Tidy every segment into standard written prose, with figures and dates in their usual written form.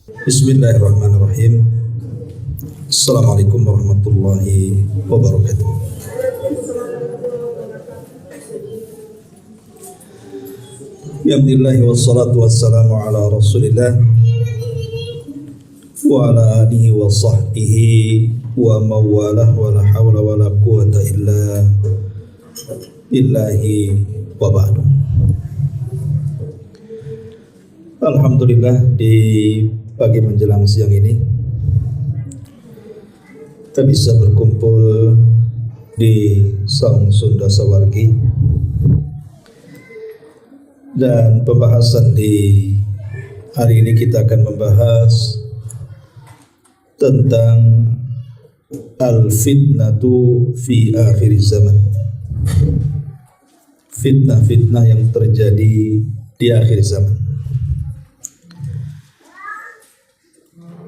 Bismillahirrahmanirrahim. Assalamualaikum warahmatullahi wabarakatuh. Alhamdulillah wassalatu wassalamu ala Rasulillah wa ala alihi wa sahbihi wa mawalah wa la hawla wa la quwata illa billahi wa ba'du. Alhamdulillah, di pagi menjelang siang ini kita bisa berkumpul di Saung Sunda Sawargi, dan pembahasan di hari ini kita akan membahas tentang al-fitnatu fi akhir zaman, fitnah-fitnah yang terjadi di akhir zaman.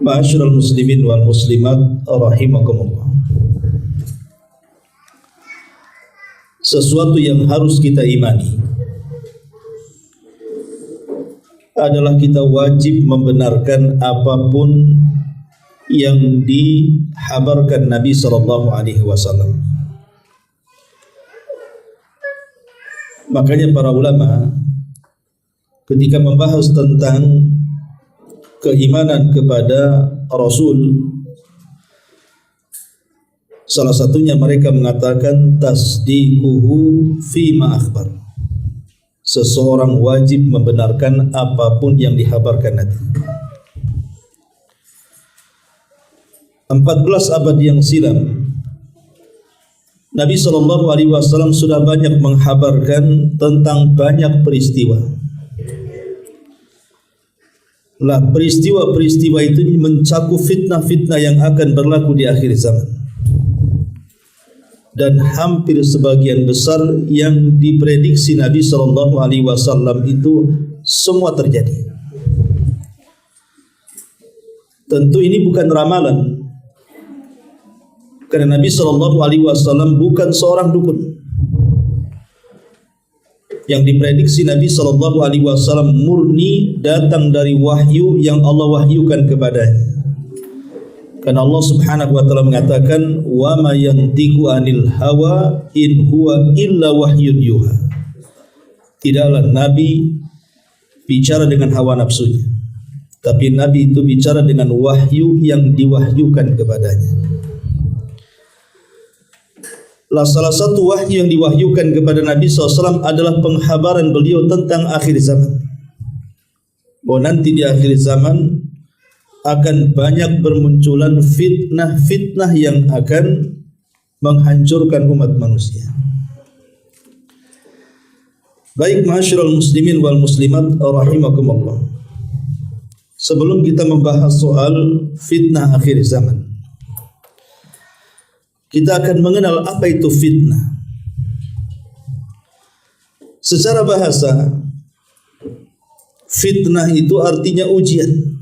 Ma'asyiral muslimin wal muslimat rahimakumullah. Sesuatu yang harus kita imani adalah kita wajib membenarkan apapun yang dihabarkan Nabi sallallahu alaihi wasallam. Makanya para ulama ketika membahas tentang keimanan kepada Rasul, salah satunya mereka mengatakan tasdiquhu fima akhbar. Seseorang wajib membenarkan apapun yang dihabarkan Nabi. 14 abad yang silam Nabi SAW sudah banyak menghabarkan tentang banyak peristiwa. Lah, peristiwa-peristiwa itu mencakup fitnah-fitnah yang akan berlaku di akhir zaman, dan hampir sebagian besar yang diprediksi Nabi SAW itu semua terjadi. Tentu ini bukan ramalan, karena Nabi SAW bukan seorang dukun. Yang diprediksi Nabi SAW murni datang dari wahyu yang Allah wahyukan kepadanya. Karena Allah Subhanahu wa taala mengatakan, "Wa ma yantiqu 'anil hawa in huwa illa wahyun yuha." Tidaklah Nabi bicara dengan hawa nafsunya, tapi Nabi itu bicara dengan wahyu yang diwahyukan kepadanya. Salah satu wahyu yang diwahyukan kepada Nabi SAW adalah penghabaran beliau tentang akhir zaman. Bahwa nanti di akhir zaman akan banyak bermunculan fitnah-fitnah yang akan menghancurkan umat manusia. Baik, ma'asyiral muslimin wal muslimat rahimakumullah. Sebelum kita membahas soal fitnah akhir zaman, kita akan mengenal apa itu fitnah. Secara bahasa, fitnah itu artinya ujian.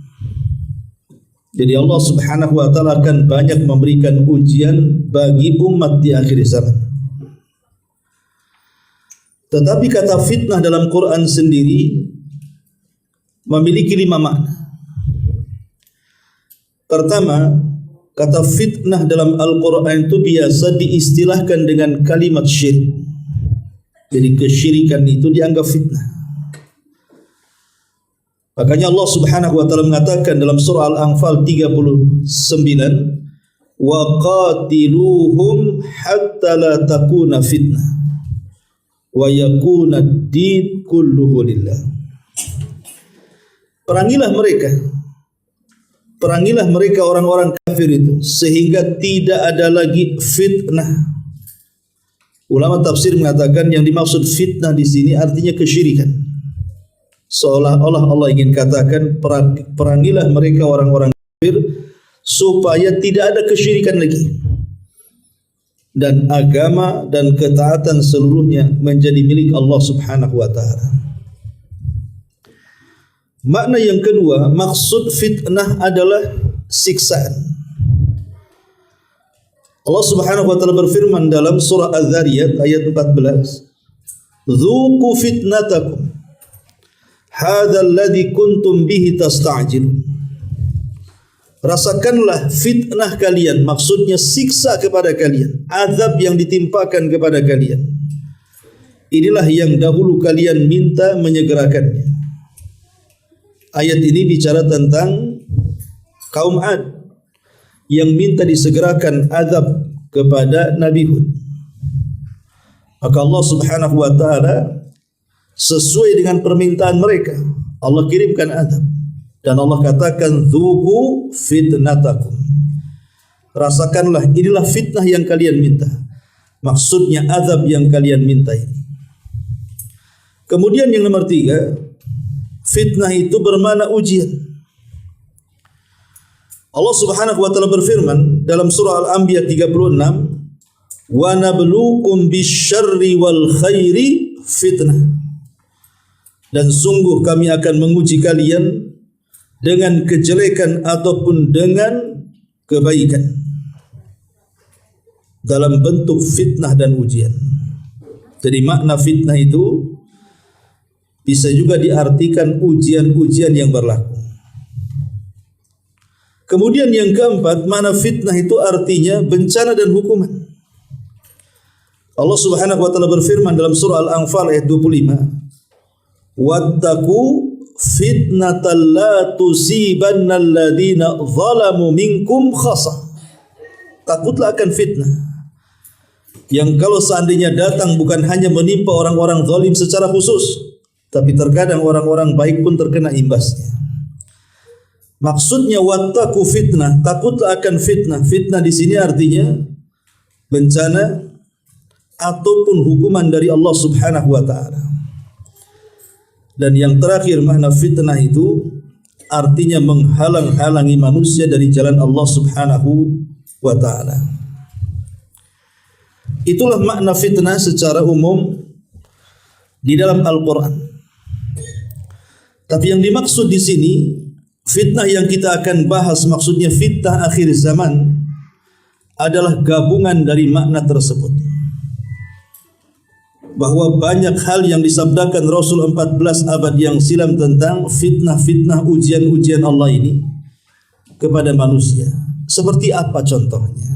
Jadi Allah Subhanahu wa taala akan banyak memberikan ujian bagi umat di akhir zaman. Tetapi kata fitnah dalam Quran sendiri memiliki 5 makna. Pertama, kata fitnah dalam Al-Quran itu biasa diistilahkan dengan kalimat syirik. Jadi kesyirikan itu dianggap fitnah. Makanya Allah Subhanahu wa taala mengatakan dalam surah Al-Anfal 39, "Wa qatiluhum hatta la takuna fitnah wa yakuna ad-din kulluhu lillah." Perangilah mereka orang-orang kafir itu sehingga tidak ada lagi fitnah. Ulama tafsir mengatakan yang dimaksud fitnah di sini artinya kesyirikan. Seolah-olah Allah ingin katakan perangilah mereka orang-orang kafir supaya tidak ada kesyirikan lagi, dan agama dan ketaatan seluruhnya menjadi milik Allah Subhanahu wa taala. Makna yang kedua, maksud fitnah adalah siksaan. Allah Subhanahu wa taala berfirman dalam surah Az-Zariyat ayat 14, "Dzuqu fitnatakum hadzal ladzi kuntum bihi tasta'jilun." rasakanlah fitnah kalian, maksudnya siksa kepada kalian, azab yang ditimpakan kepada kalian. Inilah yang dahulu kalian minta menyegerakannya. Ayat ini bicara tentang kaum Ad yang minta disegerakan azab kepada Nabi Hud. Maka Allah Subhanahu wa taala sesuai dengan permintaan mereka, Allah kirimkan azab. Dan Allah katakan, "Dzuqu fitnatakum." Rasakanlah, inilah fitnah yang kalian minta. Maksudnya azab yang kalian minta ini. Kemudian yang nomor 3, fitnah itu bermakna ujian. Allah Subhanahu wa taala berfirman dalam surah Al-Anbiya 36, "Wa nabluukum bisyarri wal khairi fitnah." Dan sungguh kami akan menguji kalian dengan kejelekan ataupun dengan kebaikan dalam bentuk fitnah dan ujian. Jadi makna fitnah itu bisa juga diartikan ujian-ujian yang berlaku. Kemudian yang keempat, makna fitnah itu artinya bencana dan hukuman. Allah Subhanahu wa taala berfirman dalam surah Al-Anfal ayat 25, "Wattaqu fitnatan la tusibanna alladziina zalamu minkum khassa." Takutlah akan fitnah yang kalau seandainya datang bukan hanya menimpa orang-orang zalim secara khusus, tapi terkadang orang-orang baik pun terkena imbasnya. Maksudnya wattaqu fitnah, takutlah akan fitnah. Fitnah di sini artinya bencana ataupun hukuman dari Allah Subhanahu wa taala. Dan yang terakhir, makna fitnah itu artinya menghalang-halangi manusia dari jalan Allah Subhanahu wa taala. Itulah makna fitnah secara umum di dalam Al-Qur'an. Tapi yang dimaksud di sini, fitnah yang kita akan bahas, maksudnya fitnah akhir zaman, adalah gabungan dari makna tersebut. Bahwa banyak hal yang disabdakan Rasul 14 abad yang silam tentang fitnah-fitnah, ujian-ujian Allah ini kepada manusia. Seperti apa contohnya?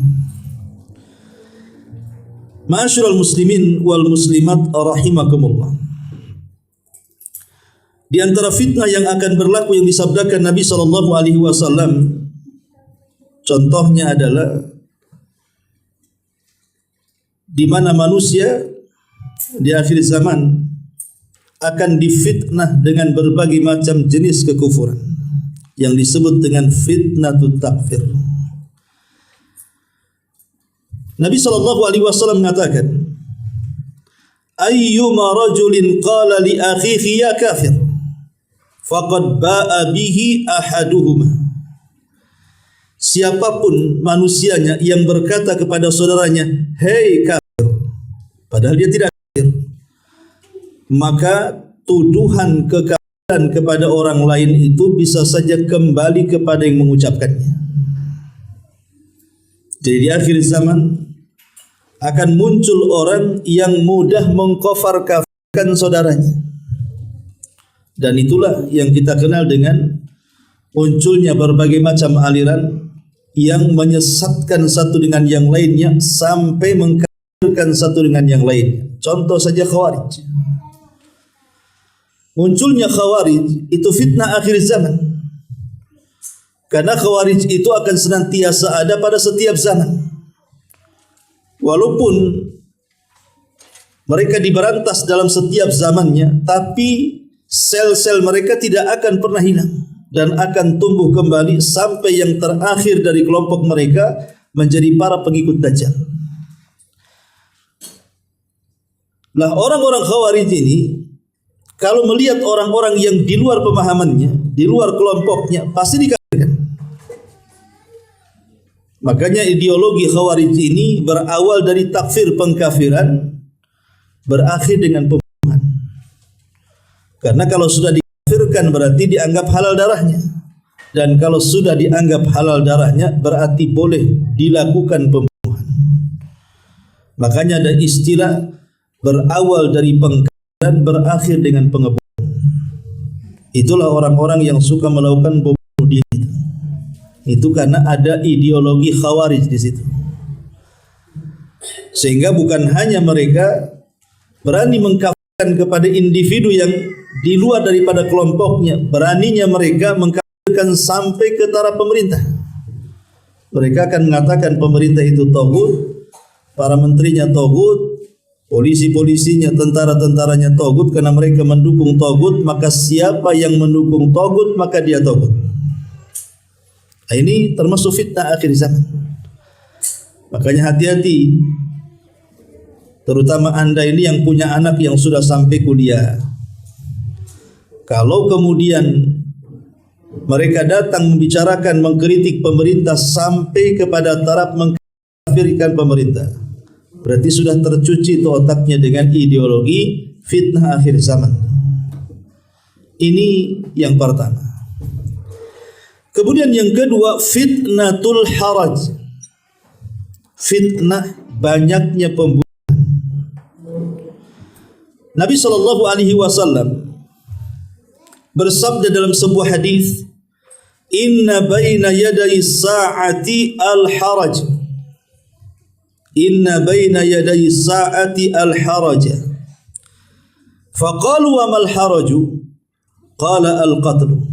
Ma'asyiral muslimin wal muslimat rahimakumullah. Di antara fitnah yang akan berlaku yang disabdakan Nabi SAW, contohnya adalah di mana manusia di akhir zaman akan difitnah dengan berbagai macam jenis kekufuran yang disebut dengan fitnatut takfir. Nabi SAW mengatakan, "Ayyuma rajulin qala li akhihi ya kafir, faqad ba'a bihi ahaduhuma." Siapapun manusianya yang berkata kepada saudaranya, "Hei kafir," padahal dia tidak kafir, maka tuduhan kekafiran kepada orang lain itu bisa saja kembali kepada yang mengucapkannya. Jadi di akhir zaman akan muncul orang yang mudah mengkafir-kafirkan saudaranya. Dan itulah yang kita kenal dengan munculnya berbagai macam aliran yang menyesatkan satu dengan yang lainnya sampai mengkafirkan satu dengan yang lainnya. Contoh saja Khawarij. Munculnya Khawarij itu fitnah akhir zaman. Karena Khawarij itu akan senantiasa ada pada setiap zaman. Walaupun mereka diberantas dalam setiap zamannya, tapi sel-sel mereka tidak akan pernah hilang dan akan tumbuh kembali sampai yang terakhir dari kelompok mereka menjadi para pengikut Dajjal. Nah, orang-orang Khawarij ini kalau melihat orang-orang yang di luar pemahamannya, di luar kelompoknya, pasti dikafirkan. Makanya ideologi Khawarij ini berawal dari takfir, pengkafiran, berakhir dengan pembunuhan. Karena kalau sudah dikafirkan berarti dianggap halal darahnya. Dan kalau sudah dianggap halal darahnya berarti boleh dilakukan pembunuhan. Makanya ada istilah berawal dari pengkafiran, berakhir dengan pengebunuhan. Itulah orang-orang yang suka melakukan bom bunuh diri. Itu karena ada ideologi Khawarij di situ. Sehingga bukan hanya mereka berani mengkafirkan kepada individu yang di luar daripada kelompoknya, beraninya mereka mengkafirkan sampai ke taraf pemerintah. Mereka akan mengatakan pemerintah itu tagut, para menterinya tagut, polisi-polisinya, tentara-tentaranya tagut, karena mereka mendukung tagut, maka siapa yang mendukung tagut maka dia tagut. Ini termasuk fitnah akhir zaman. Makanya hati-hati, terutama anda ini yang punya anak yang sudah sampai kuliah. Kalau kemudian mereka datang membicarakan, mengkritik pemerintah sampai kepada taraf mengkafirkan pemerintah, berarti sudah tercuci itu otaknya dengan ideologi fitnah akhir zaman. Ini yang pertama. Kemudian yang kedua, fitnatul haraj. Fitnah banyaknya pembunuhan. Nabi SAW bersabda dalam sebuah hadis, "Inna baina yaday sa'ati al-haraj." Inna baina yaday sa'ati al-haraj. Faqalu wa mal haraju? Qala al-qatlu.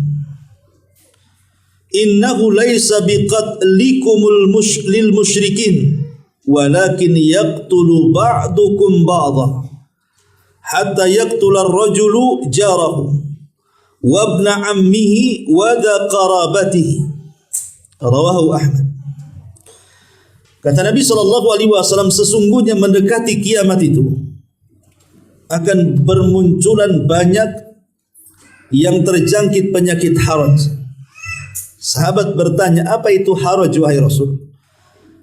Innahu laysa biqatlikumul lil musyrikin walakin yaqtulu ba'dukum ba'dha hatta yaqtula ar-rajulu jarahu wa ibna ammihi wa dha qarabatihi. Rawahu Ahmad. Kata Nabi SAW, sesungguhnya mendekati kiamat itu akan bermunculan banyak yang terjangkit penyakit haraj. Sahabat bertanya, apa itu haraj wahai Rasul?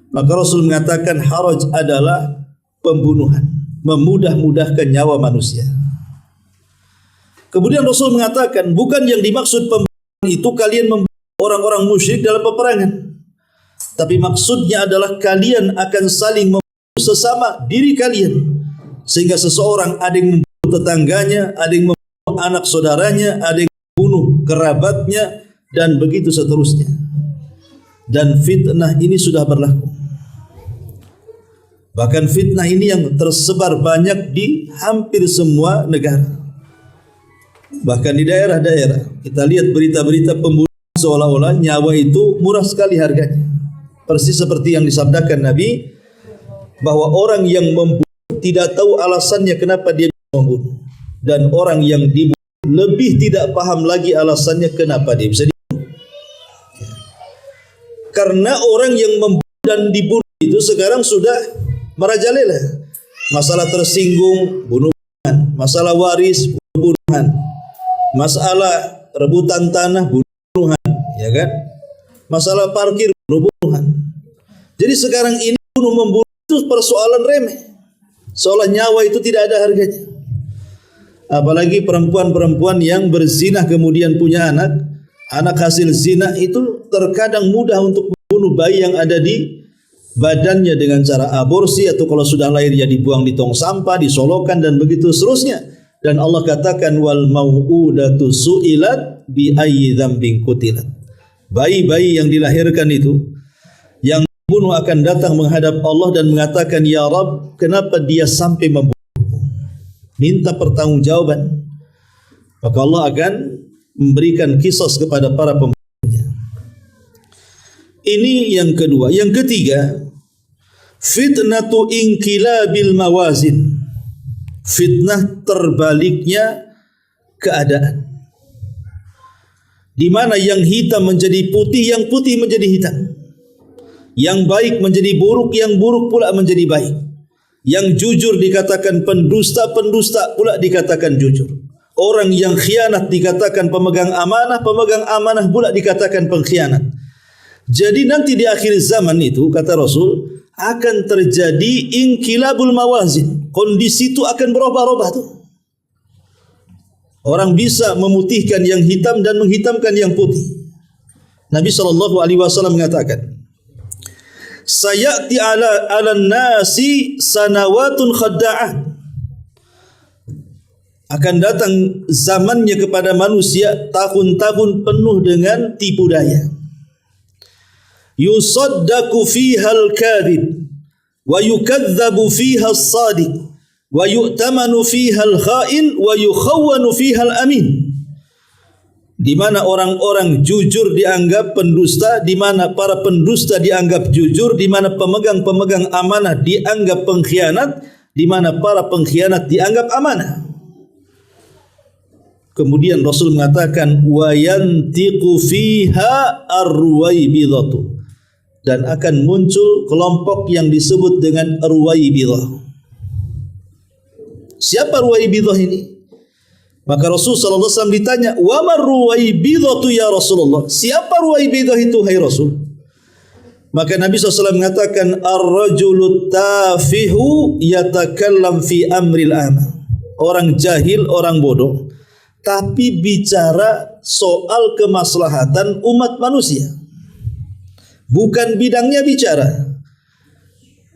Maka Rasul mengatakan haraj adalah pembunuhan, memudah-mudahkan nyawa manusia. Kemudian Rasul mengatakan, bukan yang dimaksud pembunuhan itu kalian membunuh orang-orang musyrik dalam peperangan, tapi maksudnya adalah kalian akan saling membunuh sesama diri kalian, sehingga seseorang ada yang membunuh tetangganya, ada yang membunuh anak saudaranya, ada yang membunuh kerabatnya, dan begitu seterusnya. Dan fitnah ini sudah berlaku. Bahkan fitnah ini yang tersebar banyak di hampir semua negara. Bahkan di daerah-daerah kita lihat berita-berita pembunuhan seolah-olah nyawa itu murah sekali harganya. Persis seperti yang disabdakan Nabi, bahwa orang yang membunuh tidak tahu alasannya kenapa dia membunuh, dan orang yang dibunuh lebih tidak paham lagi alasannya kenapa dia bisa dibunuh. Karena orang yang membunuh dan dibunuh itu sekarang sudah merajalela. Masalah tersinggung, bunuh-bunuhan. Masalah waris, bunuh-bunuhan. Masalah rebutan tanah, bunuh-bunuhan, ya kan? Masalah parkir, bunuh-bunuhan. Jadi sekarang ini bunuh-membunuh itu persoalan remeh. Seolah nyawa itu tidak ada harganya. Apalagi perempuan-perempuan yang berzina kemudian punya anak. Anak hasil zina itu terkadang mudah untuk membunuh bayi yang ada di badannya dengan cara aborsi, atau kalau sudah lahir ya dibuang di tong sampah, disolokan, dan begitu seterusnya. Dan Allah katakan, wal mau'udatu su'ilat bi ayyi dzambin qutilat. Bayi-bayi yang dilahirkan itu, yang dibunuh akan datang menghadap Allah dan mengatakan, ya Rabb, kenapa dia sampai membunuh? Minta pertanggungjawaban. Maka Allah akan memberikan kisos kepada para pembunuhnya. Ini yang kedua. Yang ketiga, fitnatu inqilabil mawazin. Fitnah terbaliknya keadaan, di mana yang hitam menjadi putih, yang putih menjadi hitam, yang baik menjadi buruk, yang buruk pula menjadi baik, yang jujur dikatakan pendusta, pendusta pula dikatakan jujur. Orang yang khianat dikatakan pemegang amanah pula dikatakan pengkhianat. Jadi nanti di akhir zaman itu, kata Rasul, akan terjadi inqilabul mawazin. Kondisi itu akan berubah-ubah tuh. Orang bisa memutihkan yang hitam dan menghitamkan yang putih. Nabi SAW mengatakan, sayati ala nasi sanawatun khadda'ah. Akan datang zamannya kepada manusia tahun-tahun penuh dengan tipu daya. yusaddaqu fiha al-kadhib wa yukadzabu fiha as-sadiq wa yu'tamanu fiha al-kha'in wa yukhawwanu fiha al-amin. Di mana orang-orang jujur dianggap pendusta, di mana para pendusta dianggap jujur, di mana pemegang-pemegang amanah dianggap pengkhianat, di mana para pengkhianat dianggap amanah. Kemudian Rasul mengatakan wa yantiqu fiha ar-ruwaibidhatu, dan akan muncul kelompok yang disebut dengan Ruwaibidah. Siapa Ruwaibidah ini? Maka Rasul sallallahu alaihi wasallam ditanya, "Wa mar Ruwaibidhatu ya Rasulullah?" Siapa Ruwaibidah itu hai Rasul? Maka Nabi SAW mengatakan, "Ar-rajulu tafihu yatakallam fi amril amal." Orang jahil, orang bodoh, tapi bicara soal kemaslahatan umat manusia. Bukan bidangnya bicara.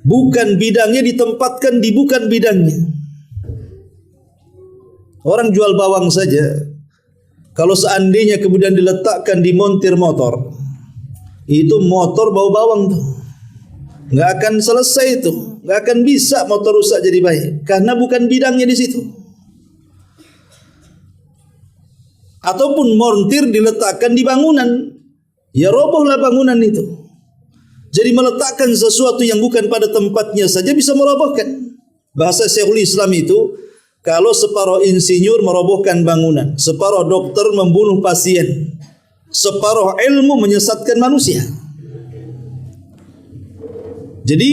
Bukan bidangnya ditempatkan di bukan bidangnya. Orang jual bawang saja, kalau seandainya kemudian diletakkan di montir motor, itu motor bau bawang tuh, nggak akan selesai itu, nggak akan bisa motor rusak jadi baik, karena bukan bidangnya di situ. Ataupun montir diletakkan di bangunan, ya robohlah bangunan itu. Jadi meletakkan sesuatu yang bukan pada tempatnya saja bisa merobohkan. Bahasa Syekhul Islam itu, kalau separuh insinyur merobohkan bangunan, separuh dokter membunuh pasien, separuh ilmu menyesatkan manusia. Jadi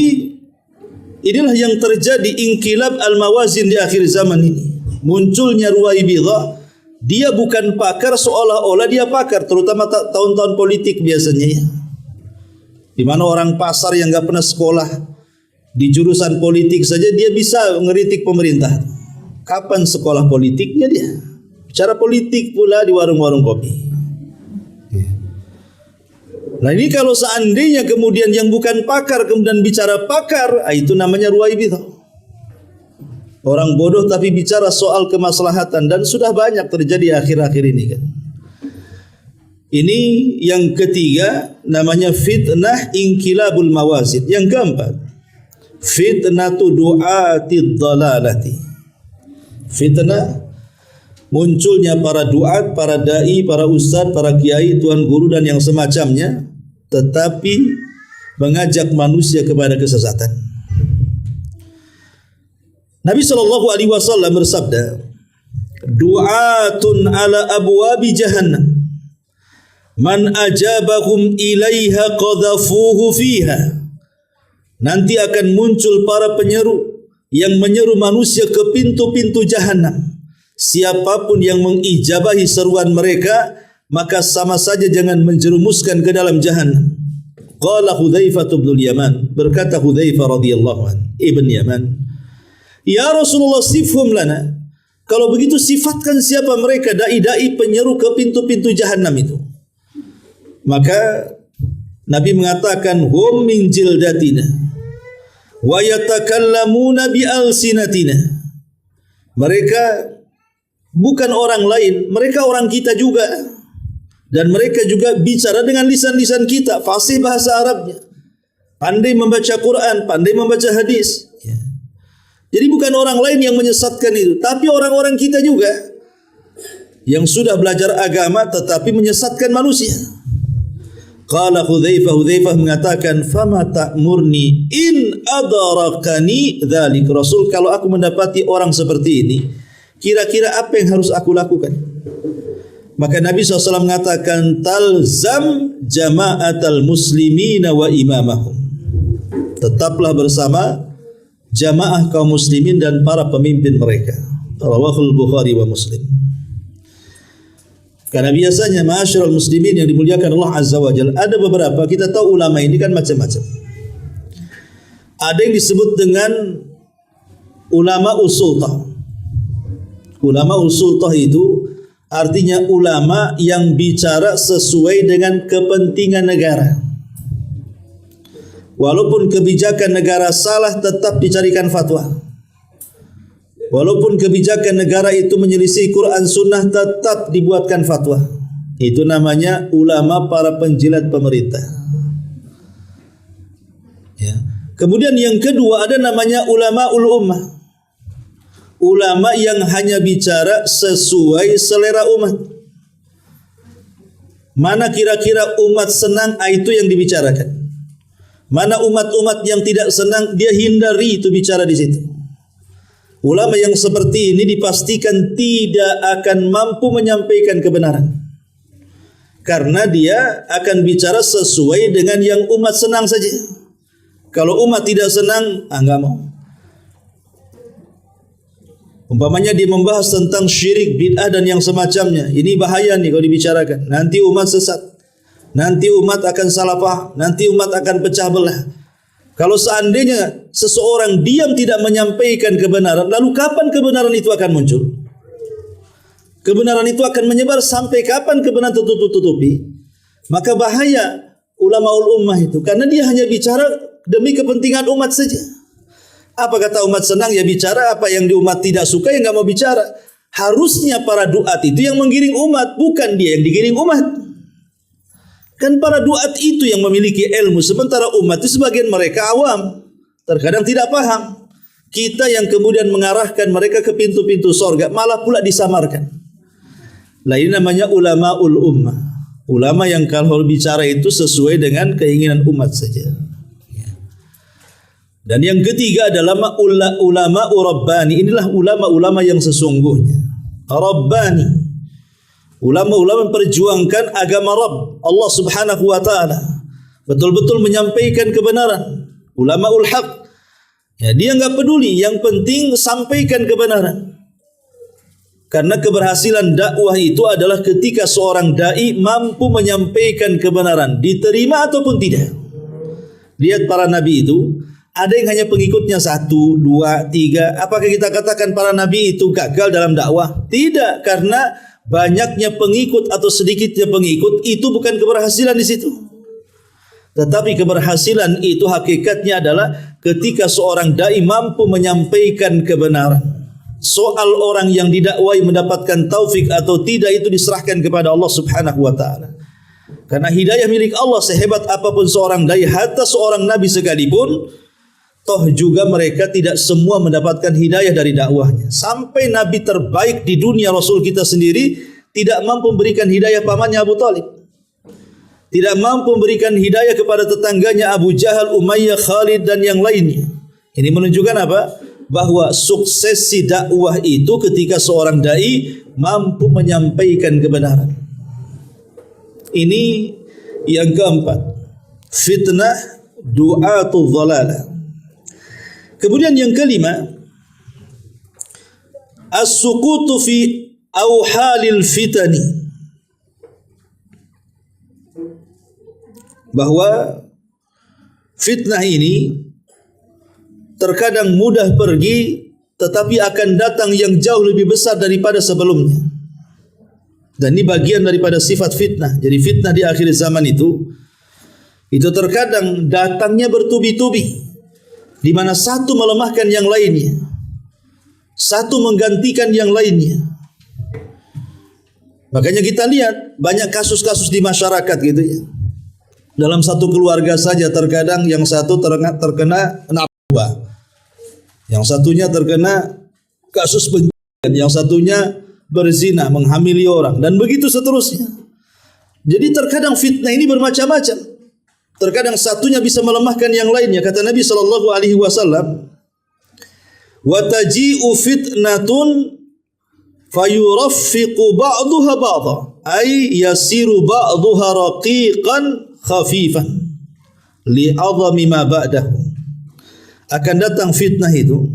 inilah yang terjadi inqilab al-mawazin di akhir zaman ini. Munculnya Ruwaibidah, dia bukan pakar seolah-olah dia pakar, terutama tahun-tahun politik biasanya ya. Di mana orang pasar yang enggak pernah sekolah di jurusan politik saja dia bisa ngeritik pemerintah. Kapan sekolah politiknya dia? Bicara politik pula di warung-warung kopi. Nah ini kalau seandainya kemudian yang bukan pakar kemudian bicara pakar, itu namanya Ruwaibidah. Orang bodoh tapi bicara soal kemaslahatan, dan sudah banyak terjadi akhir-akhir ini kan. Ini yang ketiga namanya fitnah inqilabul mawazin. Yang keempat, fitnatu du'atid dalalati. Fitnah munculnya para duat, para dai, para ustadz, para kiai, tuan guru dan yang semacamnya, tetapi mengajak manusia kepada kesesatan. Nabi SAW bersabda, "Du'atun ala abwabi jahannam, man ajabahum ilaiha qadhafuhu fiha." Nanti akan muncul para penyeru yang menyeru manusia ke pintu-pintu jahanam. Siapapun yang mengijabahi seruan mereka, maka sama saja jangan menjerumuskan ke dalam jahanam. Qala Hudzaifah bin Yaman, berkata Hudzaifah radhiyallahu an, ibn Yaman, "Ya Rasulullah, sifhum lana." Kalau begitu sifatkan siapa mereka dai-dai penyeru ke pintu-pintu jahanam itu. Maka Nabi mengatakan, "Hum min jildatina wa yatakallamuna bi alsinatina." Mereka bukan orang lain, mereka orang kita juga, dan mereka juga bicara dengan lisan-lisan kita, fasih bahasa Arabnya, pandai membaca Quran, pandai membaca hadis. Jadi bukan orang lain yang menyesatkan itu, tapi orang-orang kita juga yang sudah belajar agama tetapi menyesatkan manusia. Qala Hudzaifah mengatakan, "Fama ta'murni in adarakani dzalik." Rasul, kalau aku mendapati orang seperti ini, kira-kira apa yang harus aku lakukan? Maka Nabi SAW mengatakan, "Talzam jama'atal muslimina wa imamahum." Tetaplah bersama jamaah kaum muslimin dan para pemimpin mereka. Rawahul Bukhari wa Muslim. Karena biasanya ma'asyiral muslimin yang dimuliakan Allah Azza wa Jalla, ada beberapa, kita tahu ulama ini kan macam-macam. Ada yang disebut dengan ulama usultah. Ulama usultah itu artinya ulama yang bicara sesuai dengan kepentingan negara. Walaupun kebijakan negara salah, tetap dicarikan fatwa. Walaupun kebijakan negara itu menyelisih Quran Sunnah, tetap dibuatkan fatwa. Itu namanya ulama para penjilat pemerintah. Kemudian yang kedua ada namanya ulamaul ummah. Ulama yang hanya bicara sesuai selera umat. Mana kira-kira umat senang, itu yang dibicarakan. Mana umat-umat yang tidak senang, dia hindari itu bicara di situ. Ulama yang seperti ini dipastikan tidak akan mampu menyampaikan kebenaran. Karena dia akan bicara sesuai dengan yang umat senang saja. Kalau umat tidak senang, enggak mau. Umpamanya dia membahas tentang syirik, bid'ah dan yang semacamnya. Ini bahaya nih kalau dibicarakan. Nanti umat sesat. Nanti umat akan salah paham, nanti umat akan pecah belah. Kalau seandainya seseorang diam tidak menyampaikan kebenaran, lalu kapan kebenaran itu akan muncul? Kebenaran itu akan menyebar sampai kapan kebenaran tertutup-tutupi? Maka bahaya ulamaul ummah itu, karena dia hanya bicara demi kepentingan umat saja. Apa kata umat senang, ya bicara. Apa yang di umat tidak suka, ya nggak mau bicara. Harusnya para duat itu yang menggiring umat, bukan dia yang digiring umat. Kan para duat itu yang memiliki ilmu, sementara umat itu sebagian mereka awam, terkadang tidak paham. Kita yang kemudian mengarahkan mereka ke pintu-pintu sorga, malah pula disamarkan. Nah, ini namanya ulamaul ummah. Ulama yang kalau bicara itu sesuai dengan keinginan umat saja. Dan yang ketiga adalah ulama rabbani. Inilah ulama-ulama yang sesungguhnya. Rabbani. Ulama-ulama memperjuangkan agama Rabb Allah Subhanahu wa taala. Betul-betul menyampaikan kebenaran. Ulamaul haq. Ya, dia enggak peduli, yang penting sampaikan kebenaran. Karena keberhasilan dakwah itu adalah ketika seorang dai mampu menyampaikan kebenaran, diterima ataupun tidak. Lihat para nabi itu, ada yang hanya pengikutnya 1, 2, 3. Apakah kita katakan para nabi itu gagal dalam dakwah? Tidak, karena banyaknya pengikut atau sedikitnya pengikut itu bukan keberhasilan di situ. Tetapi keberhasilan itu hakikatnya adalah ketika seorang dai mampu menyampaikan kebenaran. Soal orang yang didakwai mendapatkan taufik atau tidak itu diserahkan kepada Allah Subhanahu wa taala. Karena hidayah milik Allah, sehebat apapun seorang dai, hatta seorang nabi sekalipun, toh juga mereka tidak semua mendapatkan hidayah dari dakwahnya. Sampai nabi terbaik di dunia, Rasul kita sendiri, tidak mampu memberikan hidayah pamannya Abu Talib. Tidak mampu memberikan hidayah kepada tetangganya Abu Jahal, Umayyah, Khalid dan yang lainnya. Ini menunjukkan apa? Bahwa suksesi dakwah itu ketika seorang dai mampu menyampaikan kebenaran. Ini yang keempat. Fitnah du'atul dhalalah. Kemudian yang kelima, as-sukutu fi awhalil fitani. Bahwa fitnah ini terkadang mudah pergi, tetapi akan datang yang jauh lebih besar daripada sebelumnya. Dan ini bagian daripada sifat fitnah. Jadi fitnah di akhir zaman itu terkadang datangnya bertubi-tubi, di mana satu melemahkan yang lainnya, satu menggantikan yang lainnya. Makanya kita lihat banyak kasus-kasus di masyarakat gitu ya. Dalam satu keluarga saja terkadang yang satu terkena narkoba, yang satunya terkena kasus pencurian, yang satunya berzina, menghamili orang, dan begitu seterusnya. Jadi terkadang fitnah ini bermacam-macam. Terkadang satunya bisa melemahkan yang lainnya. Kata Nabi sallallahu alaihi wasallam, "Wa taji'u fitnatun fayuraffiqu ba'daha ba'dha." Ay yasiru ba'daha raqiqan khafifan li'azami ma ba'dahu. Akan datang fitnah itu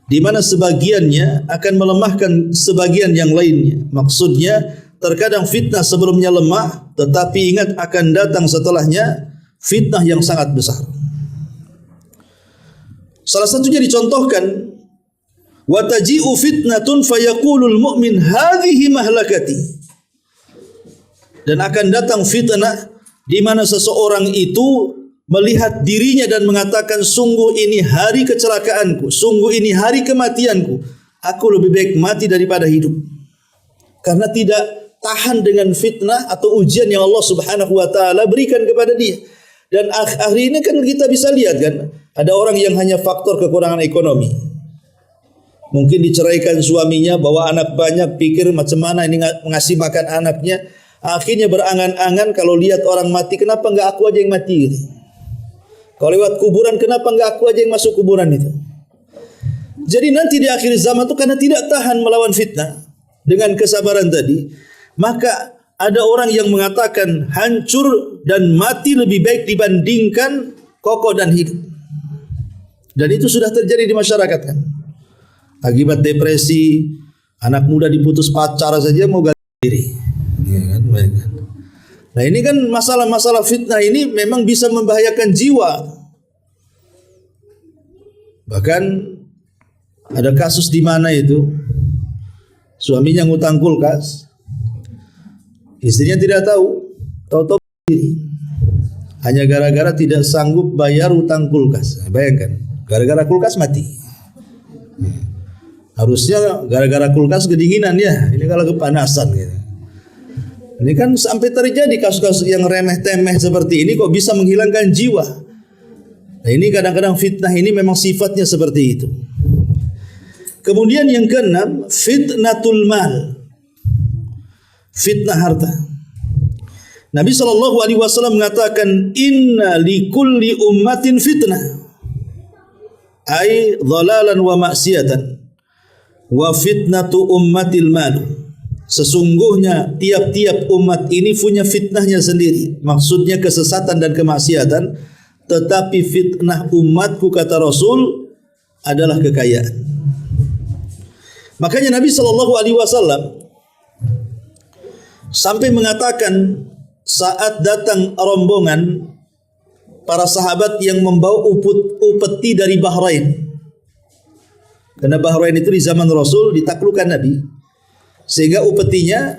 di mana sebagiannya akan melemahkan sebagian yang lainnya. Maksudnya terkadang fitnah sebelumnya lemah, tetapi ingat akan datang setelahnya fitnah yang sangat besar. Salah satunya dicontohkan, wa taji'u fitnatun fayaqulul mu'min hadhihi mahlakati. Dan akan datang fitnah di mana seseorang itu melihat dirinya dan mengatakan, sungguh ini hari kecelakaanku, sungguh ini hari kematianku. Aku lebih baik mati daripada hidup. Karena tidak tahan dengan fitnah atau ujian yang Allah Subhanahu wa taala berikan kepada dia. Dan akhir ini kan kita bisa lihat kan, Ada orang yang hanya faktor kekurangan ekonomi. Mungkin diceraikan suaminya, bawa anak banyak, pikir macam mana ini ngasih makan anaknya. Akhirnya berangan-angan kalau lihat orang mati, kenapa enggak aku aja yang mati gitu. Kalau lewat kuburan, kenapa enggak aku aja yang masuk kuburan itu. Jadi nanti di akhir zaman itu karena tidak tahan melawan fitnah dengan kesabaran tadi, maka ada orang yang mengatakan hancur dan mati lebih baik dibandingkan kokoh dan hidup. Dan itu sudah terjadi di masyarakat kan. Akibat depresi, anak muda diputus pacar saja mau ganti diri. Ya kan, baik kan. Nah ini kan masalah-masalah fitnah ini memang bisa membahayakan jiwa. Bahkan ada kasus di mana itu suaminya ngutang kulkas, istrinya tidak tahu, tahu-tahu diri. Hanya gara-gara tidak sanggup bayar utang kulkas. Bayangkan, gara-gara kulkas mati. Harusnya gara-gara kulkas kedinginan ya, ini kalau kepanasan gitu. Ini kan sampai terjadi kasus-kasus yang remeh-temeh seperti ini kok bisa menghilangkan jiwa. Nah ini kadang-kadang fitnah ini memang sifatnya seperti itu. Kemudian yang keenam, fitnatul mal. Fitnah harta. Nabi SAW mengatakan, inna likulli ummatin fitnah. Ay dhalalan wa maksiatan. Wa fitnatu ummatil mal. Sesungguhnya tiap-tiap umat ini punya fitnahnya sendiri. Maksudnya kesesatan dan kemaksiatan. Tetapi fitnah umatku kata Rasul adalah kekayaan. Makanya Nabi SAW sampai mengatakan saat datang rombongan para sahabat yang membawa upeti dari Bahrain. Karena Bahrain itu di zaman Rasul ditaklukkan Nabi, sehingga upetinya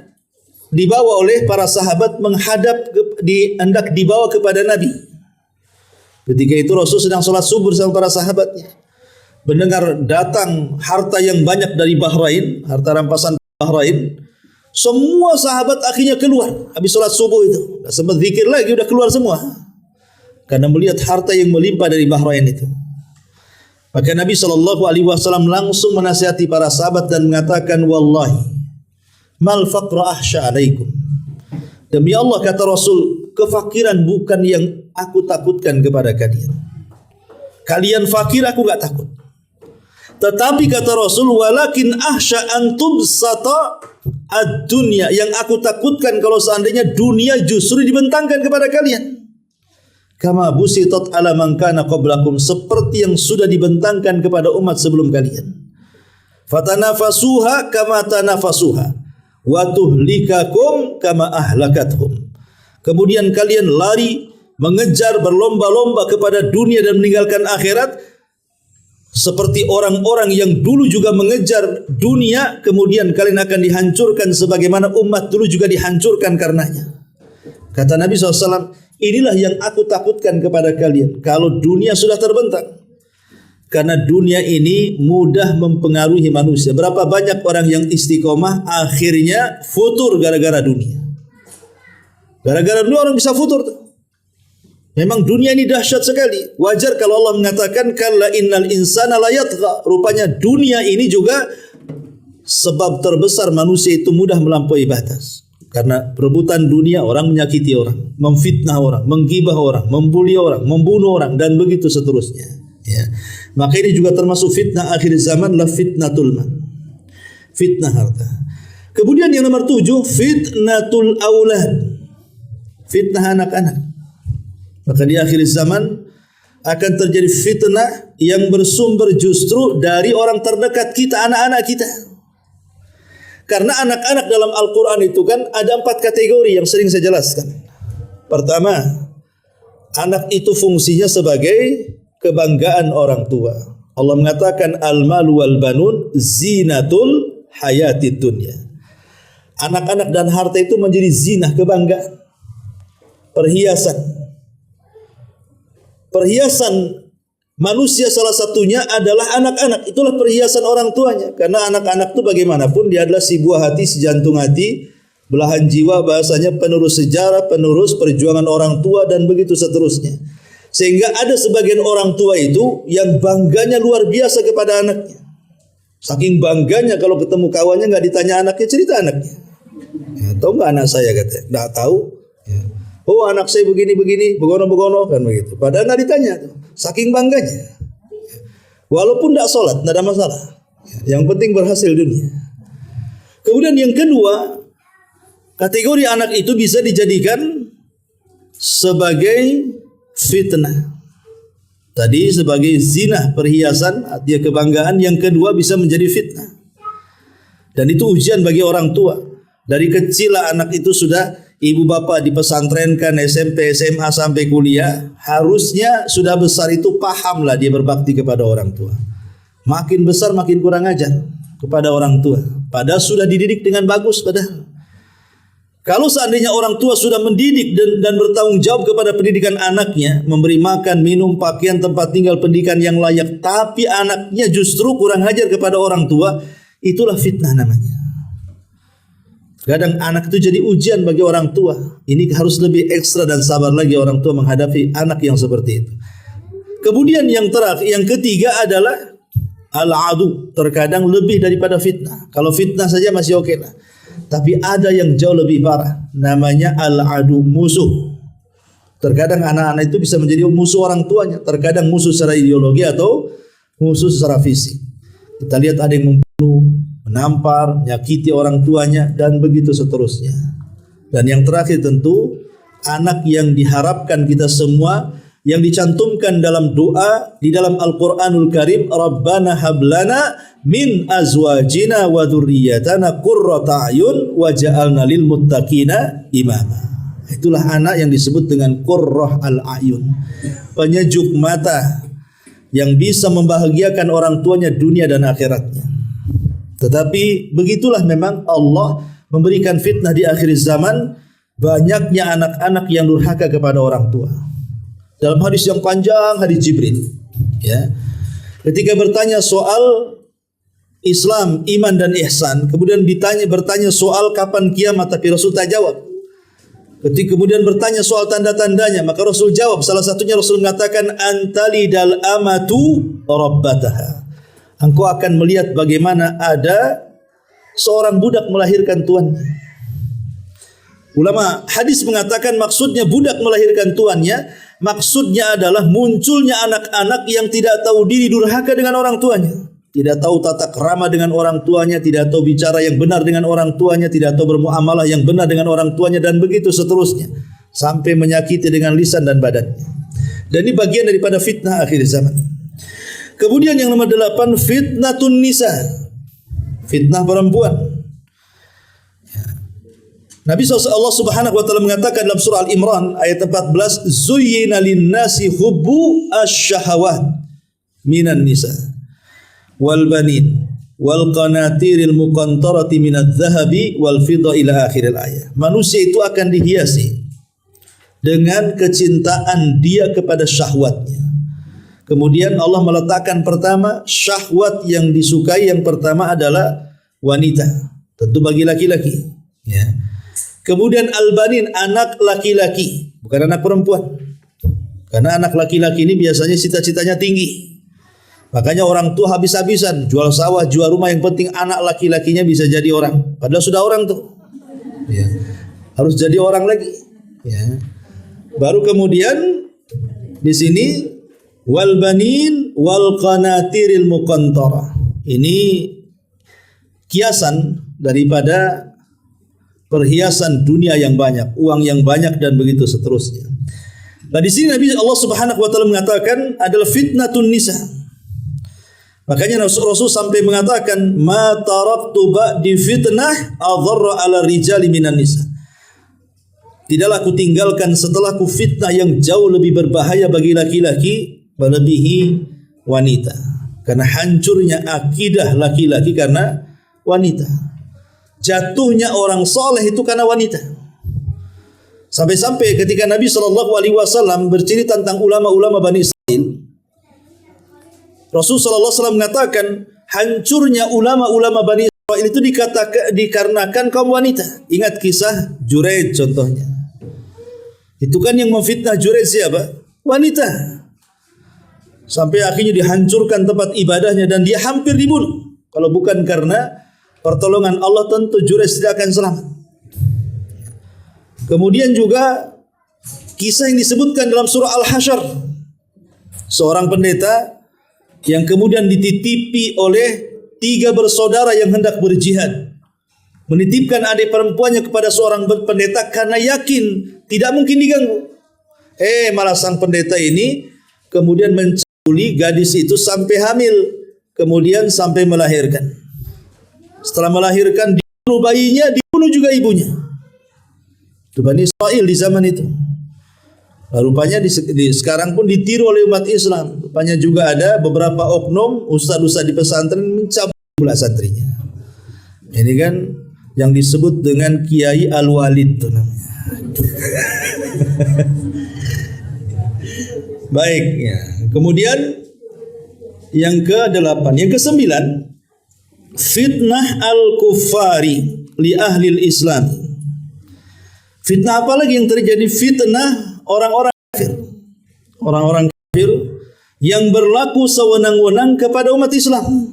dibawa oleh para sahabat menghadap hendak dibawa kepada Nabi. Ketika itu Rasul sedang sholat subuh bersama para sahabatnya. Mendengar datang harta yang banyak dari Bahrain, harta rampasan Bahrain. Semua sahabat akhirnya keluar habis sholat subuh itu. Tidak sempat zikir lagi, udah keluar semua. Karena melihat harta yang melimpah dari Bahrain itu. Maka Nabi SAW langsung menasihati para sahabat dan mengatakan, wallahi mal faqra ahsya alaikum. Demi Allah kata Rasul, kefakiran bukan yang aku takutkan kepada kalian. Kalian fakir aku enggak takut. Tetapi kata Rasul, walakin ahsya an tubsata ad-dunya. Yang aku takutkan kalau seandainya dunia justru dibentangkan kepada kalian. Kama busitat ala man kana qablakum, seperti yang sudah dibentangkan kepada umat sebelum kalian. Fatanafasuha kama tanafasuha wa tuhlikakum kama ahlakathum. Kemudian kalian lari mengejar berlomba-lomba kepada dunia dan meninggalkan akhirat seperti orang-orang yang dulu juga mengejar dunia, kemudian kalian akan dihancurkan sebagaimana umat dulu juga dihancurkan karenanya. Kata Nabi SAW, inilah yang aku takutkan kepada kalian. Kalau dunia sudah terbentang. Karena dunia ini mudah mempengaruhi manusia. Berapa banyak orang yang istiqomah akhirnya futur gara-gara dunia. Gara-gara dunia orang bisa futur tuh. Memang dunia ini dahsyat sekali. Wajar kalau Allah mengatakan kalla innal insana la yatgha. Rupanya dunia ini juga sebab terbesar manusia itu mudah melampaui batas. Karena perebutan dunia, orang menyakiti orang, memfitnah orang, menggibah orang, membuli orang, membunuh orang, dan begitu seterusnya. Ya. Maka ini juga termasuk fitnah akhir zaman, la fitnatul mal. Fitnah harta. Kemudian yang nomor 7, fitnatul aulad. Fitnah anak-anak. Maka di akhir zaman akan terjadi fitnah yang bersumber justru dari orang terdekat kita, anak-anak kita. Karena anak-anak dalam Al-Quran itu kan ada 4 kategori yang sering saya jelaskan. Pertama, anak itu fungsinya sebagai kebanggaan orang tua. Allah mengatakan al-malu wal banun zinatul hayatid dunya. Anak-anak dan harta itu menjadi zinah, kebanggaan, perhiasan. Perhiasan manusia salah satunya adalah anak-anak. Itulah perhiasan orang tuanya. Karena anak-anak itu bagaimanapun dia adalah si buah hati, si jantung hati, belahan jiwa, bahasanya penerus sejarah, penerus perjuangan orang tua, dan begitu seterusnya. Sehingga ada sebagian orang tua itu yang bangganya luar biasa kepada anaknya. Saking bangganya kalau ketemu kawannya nggak ditanya anaknya, cerita anaknya. Ya, tahu nggak anak saya katanya? Nggak tahu. Ya. Oh anak saya begini-begini, begono-begono kan begitu. Padahal nggak ditanya tuh. Saking bangganya. Walaupun tidak sholat, tidak ada masalah. Yang penting berhasil dunia. Kemudian yang kedua, kategori anak itu bisa dijadikan sebagai fitnah. Tadi sebagai zina, perhiasan, artinya kebanggaan. Yang kedua bisa menjadi fitnah. Dan itu ujian bagi orang tua. Dari kecil anak itu sudah ibu bapak dipesantrenkan SMP, SMA sampai kuliah. Harusnya sudah besar itu pahamlah dia berbakti kepada orang tua. Makin besar makin kurang ajar kepada orang tua. Padahal sudah dididik dengan bagus padahal. Kalau seandainya orang tua sudah mendidik dan bertanggung jawab kepada pendidikan anaknya, memberi makan, minum, pakaian, tempat tinggal, pendidikan yang layak, tapi anaknya justru kurang ajar kepada orang tua, itulah fitnah namanya. Kadang anak itu jadi ujian bagi orang tua. Ini harus lebih ekstra dan sabar lagi orang tua menghadapi anak yang seperti itu. Kemudian yang terakhir, yang ketiga adalah al-adu. Terkadang lebih daripada fitnah. Kalau fitnah saja masih oke lah. Tapi ada yang jauh lebih parah. Namanya al-adu, musuh. Terkadang anak-anak itu bisa menjadi musuh orang tuanya. Terkadang musuh secara ideologi atau musuh secara fisik. Kita lihat ada yang membunuh, menampar, menyakiti orang tuanya, dan begitu seterusnya. Dan yang terakhir tentu anak yang diharapkan kita semua, yang dicantumkan dalam doa di dalam Al-Quranul Karim, Rabbana hablana min azwajina wa dzurriyyatana qurrata a'yun waj'alna lil muttaqina imama. Itulah anak yang disebut dengan qurrah al-a'yun, penyejuk mata yang bisa membahagiakan orang tuanya dunia dan akhiratnya. Tetapi begitulah memang Allah memberikan fitnah di akhir zaman, banyaknya anak-anak yang durhaka kepada orang tua. Dalam hadis yang panjang, hadis Jibril, ya, ketika bertanya soal Islam, iman dan ihsan, kemudian bertanya soal kapan kiamat, tapi Rasul tak jawab. Ketika kemudian bertanya soal tanda-tandanya, maka Rasul jawab. Salah satunya Rasul mengatakan, antalidal amatu rabbataha. Engkau akan melihat bagaimana ada seorang budak melahirkan tuannya. Ulama hadis mengatakan maksudnya budak melahirkan tuannya, maksudnya adalah munculnya anak-anak yang tidak tahu diri, durhaka dengan orang tuanya, tidak tahu tata krama dengan orang tuanya, tidak tahu bicara yang benar dengan orang tuanya, tidak tahu bermuamalah yang benar dengan orang tuanya, dan begitu seterusnya, sampai menyakiti dengan lisan dan badannya. Dan ini bagian daripada fitnah akhir zaman. Kemudian yang nomor 8, fitnatun nisa, fitnah perempuan. Nabi Allah Subhanahu wa taala mengatakan dalam surah Al-Imran ayat 14, zuyyina lin-nasi hubbu asy-syahawat minan nisa wal banin wal qanatiril muqantarati minadz-dzahabi wal fidda ila akhiril ayat. Manusia itu akan dihiasi dengan kecintaan dia kepada syahwatnya. Kemudian Allah meletakkan pertama syahwat yang disukai, yang pertama adalah wanita, tentu bagi laki-laki, ya. Kemudian al-banin, anak laki-laki, bukan anak perempuan. Karena anak laki-laki ini biasanya cita-citanya tinggi. Makanya orang tua habis-habisan jual sawah, jual rumah, yang penting anak laki-lakinya bisa jadi orang. Padahal sudah orang tuh, ya. Harus jadi orang lagi, ya. Baru kemudian di sini wal banin wal qanatiril muqantara. Ini kiasan daripada perhiasan dunia yang banyak, uang yang banyak, dan begitu seterusnya. Nah di sini Nabi Allah Subhanahu wa taala mengatakan adalah fitnatun nisa. Makanya Rasul sampai mengatakan ma taraktu ba'di fitnah adharra 'ala rijali minan nisa. Tidaklah aku tinggalkan setelahku fitnah yang jauh lebih berbahaya bagi laki-laki melebihi wanita. Karena hancurnya akidah laki-laki karena wanita. Jatuhnya orang soleh itu karena wanita. Sampai-sampai ketika Nabi SAW bercerita tentang ulama-ulama Bani Israel, Rasul SAW mengatakan hancurnya ulama-ulama Bani Israel itu dikarenakan kaum wanita. Ingat kisah Juraij contohnya. Itu kan yang memfitnah Juraij siapa? wanita. Sampai akhirnya dihancurkan tempat ibadahnya dan dia hampir dibunuh. Kalau bukan karena pertolongan Allah, tentu Jurayj tidak akan selamat. Kemudian juga kisah yang disebutkan dalam surah Al-Hasyr, seorang pendeta yang kemudian dititipi oleh 3 bersaudara yang hendak berjihad, menitipkan adik perempuannya kepada seorang pendeta karena yakin tidak mungkin diganggu. Malah sang pendeta ini kemudian mencabuli gadis itu sampai hamil, kemudian sampai melahirkan. Setelah melahirkan, dibunuh bayinya, dibunuh juga ibunya. Itu Bani Israil di zaman itu. Rupanya sekarang pun ditiru oleh umat Islam. Rupanya juga ada beberapa oknum ustaz-ustaz di pesantren mencabut pula santrinya. Ini kan yang disebut dengan Kiai Al-Walid itu namanya. Baik ya. Kemudian yang ke-8, yang ke-9, fitnah al-kuffari li ahli al-Islam. Fitnah apa lagi yang terjadi? Fitnah orang-orang kafir. Orang-orang kafir yang berlaku sewenang-wenang kepada umat Islam.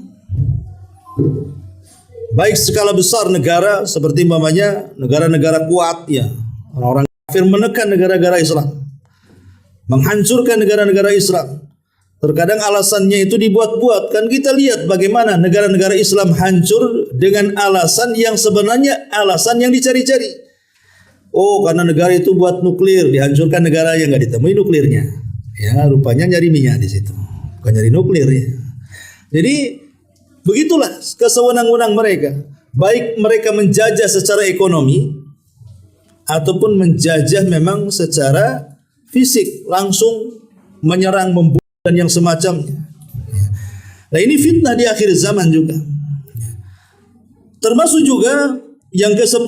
Baik skala besar negara seperti umpamanya negara-negara kuat ya. Orang-orang kafir menekan negara-negara Islam, menghancurkan negara-negara Islam. Terkadang alasannya itu dibuat-buat. Kan kita lihat bagaimana negara-negara Islam hancur dengan alasan yang sebenarnya alasan yang dicari-cari. Oh, karena negara itu buat nuklir, dihancurkan negara yang nggak ditemui nuklirnya. Ya, rupanya nyari minyak di situ, bukan nyari nuklir ya. Jadi begitulah kesewenang-wenang mereka. Baik mereka menjajah secara ekonomi ataupun menjajah memang secara fisik, langsung menyerang, membunuh dan yang semacamnya. Nah, ini fitnah di akhir zaman juga. Termasuk juga yang ke-10,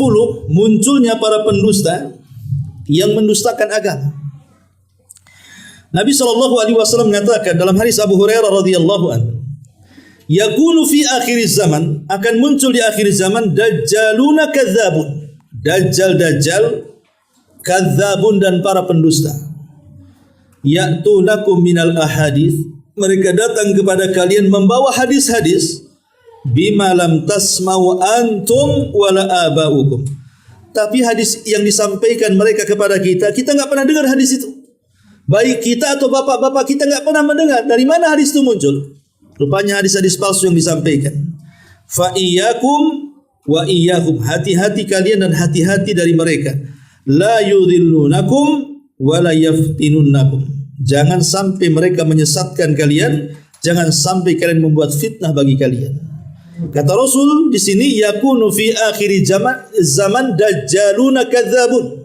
munculnya para pendusta yang mendustakan agama. Nabi SAW mengatakan dalam hadis Abu Hurairah radhiyallahu anhu, yakunu fi akhir zaman, akan muncul di akhir zaman dajjaluna kadzabun. Dajjal kadzabun dan para pendusta. Ya'tunakum minal ahadits, mereka datang kepada kalian membawa hadis-hadis bima lam tasma'u antum wala aba'ukum. Tapi hadis yang disampaikan mereka kepada kita nggak pernah dengar hadis itu. Baik kita atau bapak-bapak kita nggak pernah mendengar. Dari mana hadis itu muncul? Rupanya hadis-hadis palsu yang disampaikan. Fa iyyakum wa iyyahum, hati-hati kalian dan hati-hati dari mereka. La yudhillunakum wa la yaftinunnakum. Jangan sampai mereka menyesatkan kalian, jangan sampai kalian membuat fitnah bagi kalian. Kata Rasul di sini, yakunu fi akhir zaman dajjaluna kadzabun.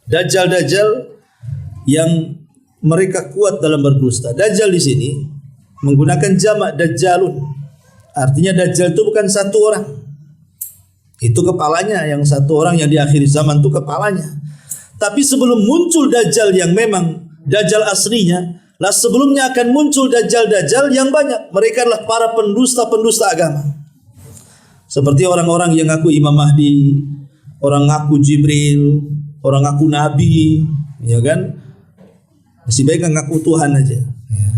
Dajjal yang mereka kuat dalam berdusta. Dajjal di sini menggunakan jamak dajjalun. Artinya dajjal itu bukan satu orang. Itu kepalanya, yang satu orang yang di akhir zaman itu kepalanya. Tapi sebelum muncul dajjal yang memang dajjal aslinya, sebelumnya akan muncul dajjal-dajjal yang banyak. Mereka adalah para pendusta-pendusta agama. Seperti orang-orang yang ngaku Imam Mahdi, orang ngaku Jibril, orang ngaku Nabi, ya kan? Masih baik ngaku Tuhan aja. Ya.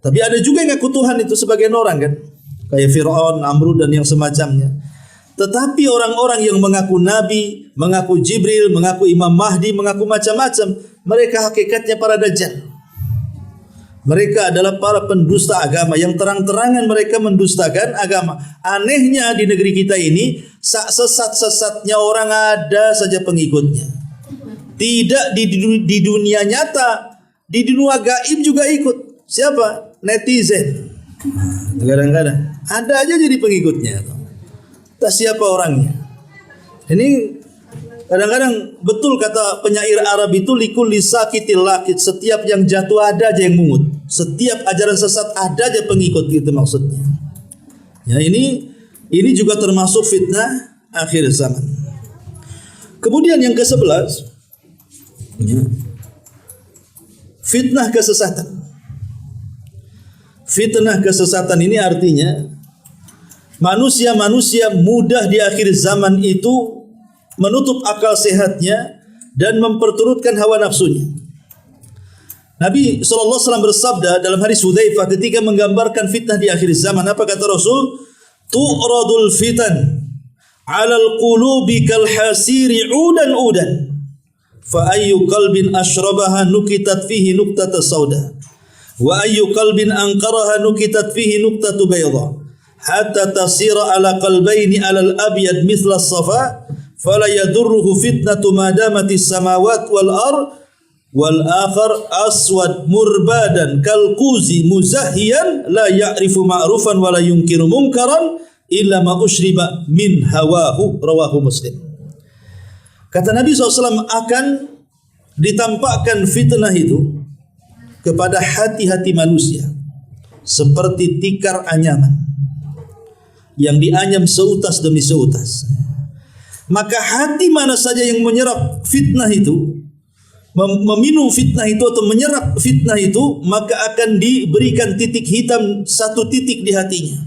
Tapi ada juga yang ngaku Tuhan itu sebagian orang kan, kayak Fir'aun, Namrud dan yang semacamnya. Tetapi orang-orang yang mengaku Nabi, mengaku Jibril, mengaku Imam Mahdi, mengaku macam-macam, mereka hakikatnya para dajjal. Mereka adalah para pendusta agama yang terang-terangan mereka mendustakan agama. Anehnya di negeri kita ini, sesat-sesatnya orang ada saja pengikutnya. Tidak di dunia nyata, di dunia gaib juga ikut. Siapa? Netizen. Kadang-kadang ada aja jadi pengikutnya. Tak siapa orangnya. Ini kadang-kadang betul kata penyair Arab itu, likul lisakitil lakit, setiap yang jatuh ada aja yang mungut. Setiap ajaran sesat ada aja pengikut, gitu maksudnya. Ya, ini juga termasuk fitnah akhir zaman. Kemudian yang ke-11, ya, fitnah kesesatan. Fitnah kesesatan ini artinya manusia-manusia mudah di akhir zaman itu menutup akal sehatnya dan memperturutkan hawa nafsunya. Nabi SAW bersabda dalam hadis Hudzaifah ketika menggambarkan fitnah di akhir zaman, apa kata Rasul? Tu'radul fitan 'alal qulubi kal hasiri 'udan fa ayyu qalbin ashrabaha nukitat fihi nuqtatu sauda wa ayyu qalbin anqaraha nukitat fihi nuqtatu bayda hatta tasira ala qalbaini alal abyad mithla as-safa fala yadurruhu fitnatu ma damatis samawati wal ard wal akhar aswad murbadan kal quzi muzahhiyan la ya'rifu ma'rufan wa la yunkiru munkaran illa ma ushriba min hawahu, rawahu Muslim. Kata Nabi SAW, akan ditampakkan fitnah itu kepada hati-hati manusia seperti tikar anyaman yang dianyam seutas demi seutas. Maka hati mana saja yang menyerap fitnah itu, meminum fitnah itu atau menyerap fitnah itu, maka akan diberikan titik hitam satu titik di hatinya.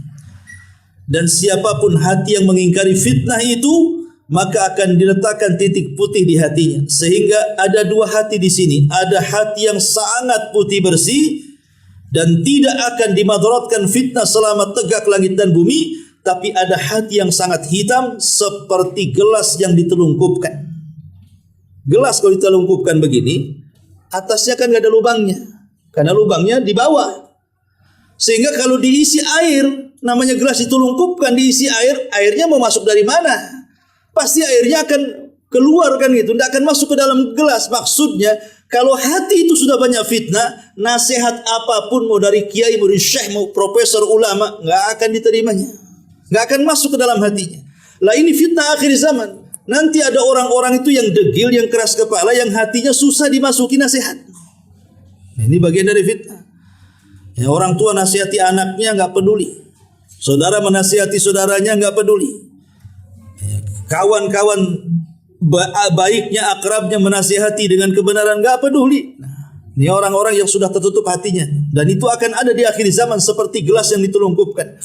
Dan siapapun hati yang mengingkari fitnah itu, maka akan diletakkan titik putih di hatinya. Sehingga ada dua hati di sini. Ada hati yang sangat putih bersih dan tidak akan dimadaratkan fitnah selama tegak langit dan bumi. Tapi ada hati yang sangat hitam seperti gelas yang ditelungkupkan. Gelas kalau ditelungkupkan begini, atasnya kan gak ada lubangnya, karena lubangnya di bawah. Sehingga kalau diisi air, namanya gelas ditelungkupkan, diisi air, airnya mau masuk dari mana? Pasti airnya akan keluar kan gitu, tidak akan masuk ke dalam gelas. Maksudnya, kalau hati itu sudah banyak fitnah, nasihat apapun mau dari kiai, mau dari syekh, mau profesor, ulama, nggak akan diterimanya, nggak akan masuk ke dalam hatinya. Lah ini fitnah akhir zaman. Nanti ada orang-orang itu yang degil, yang keras kepala, yang hatinya susah dimasuki nasihat. Ini bagian dari fitnah. Ya, orang tua nasihati anaknya nggak peduli, saudara menasihati saudaranya nggak peduli, ya, kawan-kawan baiknya, akrabnya menasihati dengan kebenaran nggak peduli. Nah, ini orang-orang yang sudah tertutup hatinya, dan itu akan ada di akhir zaman seperti gelas yang ditelungkupkan.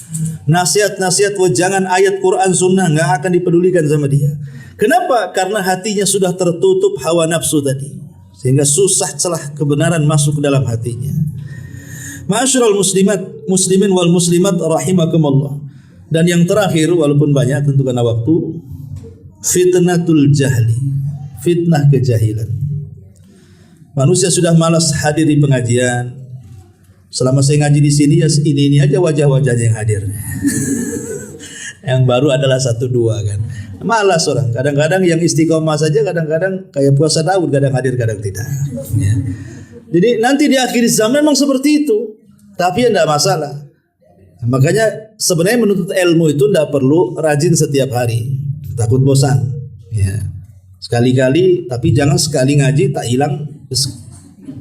Nasihat-nasihat wejangan ayat Quran Sunnah nggak akan dipedulikan sama dia. Kenapa? Karena hatinya sudah tertutup hawa nafsu tadi, sehingga susah celah kebenaran masuk ke dalam hatinya. Ma'asyiral muslimin wal muslimat rahimakumullah. Dan yang terakhir, walaupun banyak tentu karena waktu, fitnatul jahli, fitnah kejahilan. Manusia sudah malas hadir di pengajian. Selama saya ngaji di sini ya ini aja wajah-wajahnya yang hadir. Yang baru adalah 1-2 kan. Malas orang. Kadang-kadang yang istiqomah saja, kadang-kadang kayak puasa Daud, kadang hadir, kadang tidak. Ya. Jadi nanti di akhir zaman memang seperti itu. Tapi ya tidak masalah. Makanya sebenarnya menuntut ilmu itu tidak perlu rajin setiap hari. Takut bosan. Ya. Sekali-kali, tapi jangan sekali ngaji tak hilang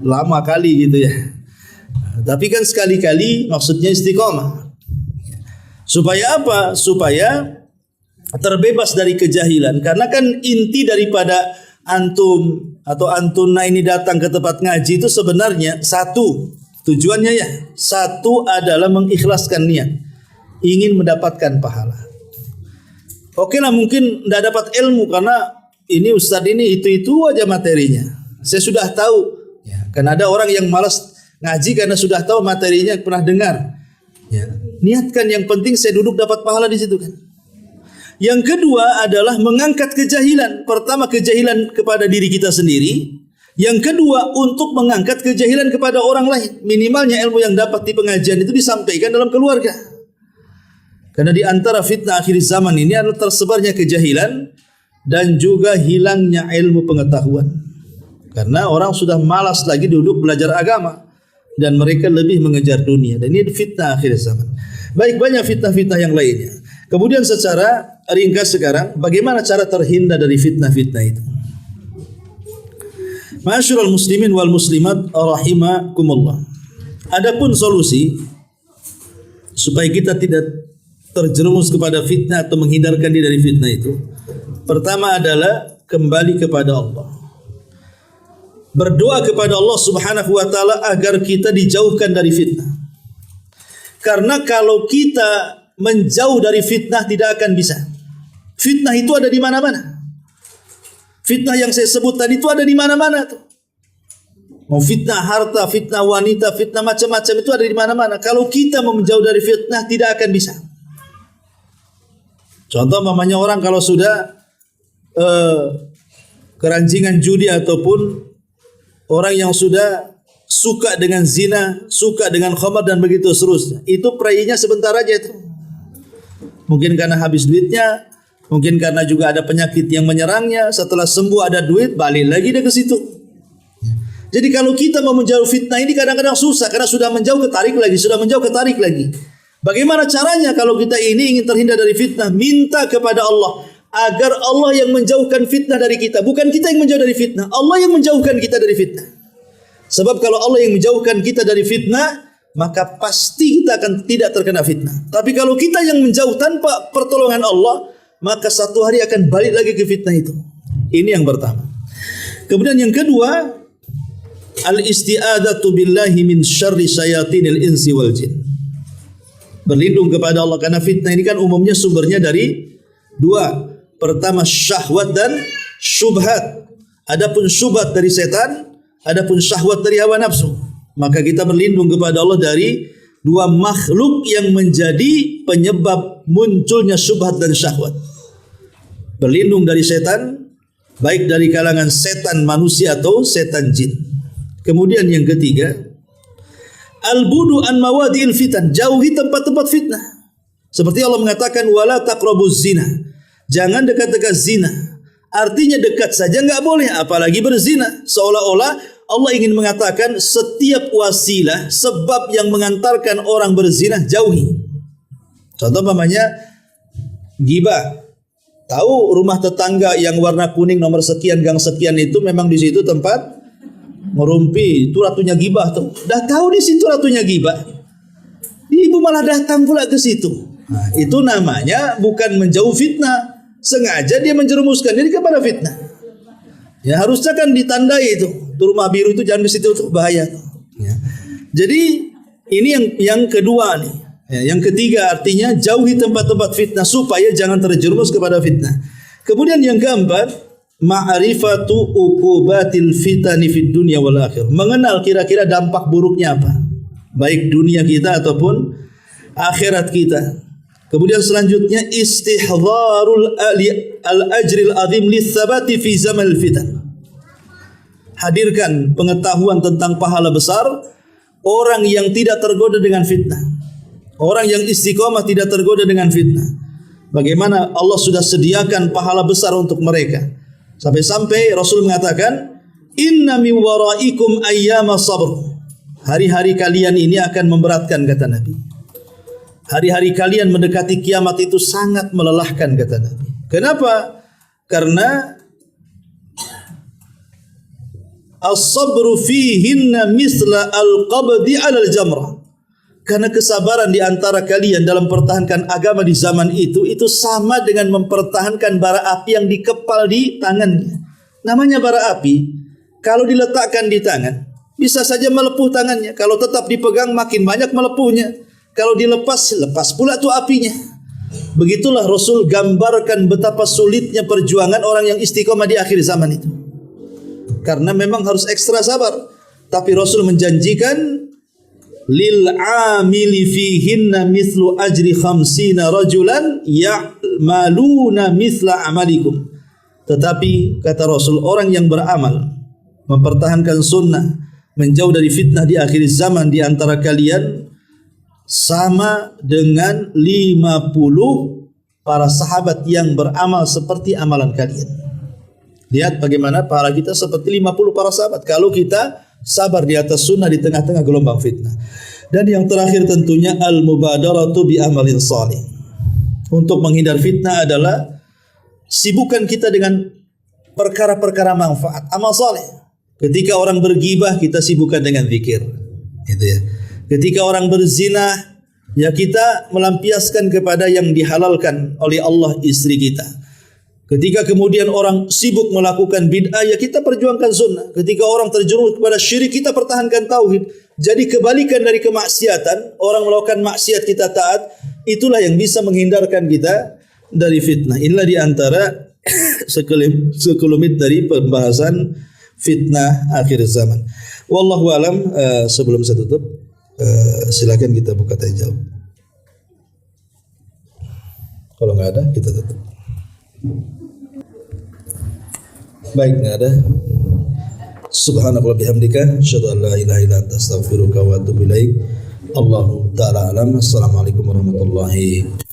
lama kali gitu ya. Tapi kan sekali-kali maksudnya istiqomah. Supaya apa? Supaya terbebas dari kejahilan. Karena kan inti daripada antum atau antuna ini datang ke tempat ngaji itu sebenarnya satu. Tujuannya ya, satu adalah mengikhlaskan niat, ingin mendapatkan pahala. Oke lah, mungkin tidak dapat ilmu karena ini ustadz ini itu aja materinya. Saya sudah tahu. Ya, kan ada orang yang malas ngaji karena sudah tahu materinya, pernah dengar. Ya, niatkan yang penting saya duduk dapat pahala di situ kan. Yang kedua adalah mengangkat kejahilan. Pertama kejahilan kepada diri kita sendiri. Yang kedua untuk mengangkat kejahilan kepada orang lain. Minimalnya ilmu yang dapat di pengajian itu disampaikan dalam keluarga. Karena di antara fitnah akhir zaman ini adalah tersebarnya kejahilan dan juga hilangnya ilmu pengetahuan. Karena orang sudah malas lagi duduk belajar agama dan mereka lebih mengejar dunia. Dan ini fitnah akhir zaman. Baik, banyak fitnah-fitnah yang lainnya. Kemudian secara ringkas sekarang, bagaimana cara terhindar dari fitnah-fitnah itu? Ma'asyiral muslimin wal muslimat rahimakumullah. Adapun solusi supaya kita tidak terjerumus kepada fitnah atau menghindarkan diri dari fitnah itu, pertama adalah kembali kepada Allah. Berdoa kepada Allah Subhanahu wa taala agar kita dijauhkan dari fitnah. Karena kalau kita menjauh dari fitnah tidak akan bisa. Fitnah itu ada di mana-mana. Fitnah yang saya sebut tadi itu ada di mana-mana tuh. Mau fitnah harta, fitnah wanita, fitnah macam-macam itu ada di mana-mana. Kalau kita mau menjauh dari fitnah tidak akan bisa. Contoh mamanya orang kalau sudah keranjingan judi ataupun orang yang sudah suka dengan zina, suka dengan khamar dan begitu seterusnya. Itu perainya sebentar aja itu. Mungkin karena habis duitnya, mungkin karena juga ada penyakit yang menyerangnya. Setelah sembuh ada duit, balik lagi dia ke situ. Jadi kalau kita mau menjauh fitnah ini kadang-kadang susah karena sudah menjauh ketarik lagi, sudah menjauh ketarik lagi. Bagaimana caranya kalau kita ini ingin terhindar dari fitnah? Minta kepada Allah agar Allah yang menjauhkan fitnah dari kita, bukan kita yang menjauh dari fitnah. Allah yang menjauhkan kita dari fitnah. Sebab kalau Allah yang menjauhkan kita dari fitnah, maka pasti kita akan tidak terkena fitnah. Tapi kalau kita yang menjauh tanpa pertolongan Allah, maka satu hari akan balik lagi ke fitnah itu. Ini yang pertama. Kemudian yang kedua, al-isti'adatu billahi min syarri syayatinil insi wal jin. Berlindung kepada Allah karena fitnah ini kan umumnya sumbernya dari dua. Pertama syahwat dan syubhat. Adapun syubhat dari setan, adapun syahwat dari hawa nafsu. Maka kita berlindung kepada Allah dari dua makhluk yang menjadi penyebab munculnya syubhat dan syahwat. Berlindung dari setan, baik dari kalangan setan manusia atau setan jin. Kemudian yang ketiga, al-budu an mawadi'il fitan, jauhi tempat-tempat fitnah. Seperti Allah mengatakan wala taqrabuz zina. Jangan dekat-dekat zina. Artinya dekat saja enggak boleh, apalagi berzina. Seolah-olah Allah ingin mengatakan setiap wasilah, sebab yang mengantarkan orang berzina jauhi. Contoh namanya ghibah. Tahu rumah tetangga yang warna kuning nomor sekian gang sekian itu memang di situ tempat ngerumpi, itu ratunya ghibah tuh. Dah tahu di situ ratunya ghibah. Ibu malah datang pula ke situ. Nah, itu namanya bukan menjauh fitnah. Sengaja dia menjerumuskan diri kepada fitnah. Ya harusnya kan ditandai itu. Tuh rumah biru itu jangan ke situ, tuh bahaya. Ya. Jadi ini yang kedua nih. Ya, yang ketiga artinya jauhi tempat-tempat fitnah supaya jangan terjerumus kepada fitnah. Kemudian yang keempat, ma'rifatu uqubatil fitani fid dunya wal akhirah. Mengenal kira-kira dampak buruknya apa, baik dunia kita ataupun akhirat kita. Kemudian selanjutnya istihdharul al-ajril azim lis-sabati fi zamanil fitan. Hadirkan pengetahuan tentang pahala besar orang yang tidak tergoda dengan fitnah. Orang yang istiqomah tidak tergoda dengan fitnah. Bagaimana Allah sudah sediakan pahala besar untuk mereka. Sampai-sampai Rasul mengatakan, inna min waraikum ayyama sabr. Hari-hari kalian ini akan memberatkan, kata Nabi. Hari-hari kalian mendekati kiamat itu sangat melelahkan, kata Nabi. Kenapa? Karena as-sabru fihinna misla al-qabdi 'ala al-jamrah. Karena kesabaran di antara kalian dalam mempertahankan agama di zaman itu sama dengan mempertahankan bara api yang dikepal di tangannya. Namanya bara api, kalau diletakkan di tangan, bisa saja melepuh tangannya. Kalau tetap dipegang makin banyak melepuhnya. Kalau dilepas, lepas pula tuh apinya. Begitulah Rasul gambarkan betapa sulitnya perjuangan orang yang istiqomah di akhir zaman itu. Karena memang harus ekstra sabar. Tapi Rasul menjanjikan lil amili fihinna mislu ajri khamsina rajulan ya'maluna misla amalikum. Tetapi kata Rasul, orang yang beramal, mempertahankan sunnah, menjauh dari fitnah di akhir zaman di antara kalian sama dengan 50 para sahabat yang beramal seperti amalan kalian. Lihat bagaimana pahala kita seperti 50 para sahabat kalau kita sabar di atas sunnah di tengah-tengah gelombang fitnah. Dan yang terakhir tentunya al-mubadaratu bi amalin salih. Untuk menghindar fitnah adalah sibukkan kita dengan perkara-perkara manfaat, amal saleh. Ketika orang bergibah, kita sibukkan dengan zikir. Gitu ya. Ketika orang berzina, ya kita melampiaskan kepada yang dihalalkan oleh Allah istri kita. Ketika kemudian orang sibuk melakukan bid'ah, ya kita perjuangkan sunnah. Ketika orang terjerumus kepada syirik, kita pertahankan tauhid. Jadi kebalikan dari kemaksiatan, orang melakukan maksiat kita taat, itulah yang bisa menghindarkan kita dari fitnah. Inilah di antara sekelumit dari pembahasan fitnah akhir zaman. Wallahu alam. Sebelum saya tutup, silakan kita buka tanya jawab. Kalau nggak ada, kita tutup. Baik, nggak ada. Subhanakallah bihamdika, asyhadu an la ilaha illa anta, astaghfiruka wa atubu ilaik. Allahu ta'ala alam. Assalamualaikum warahmatullahi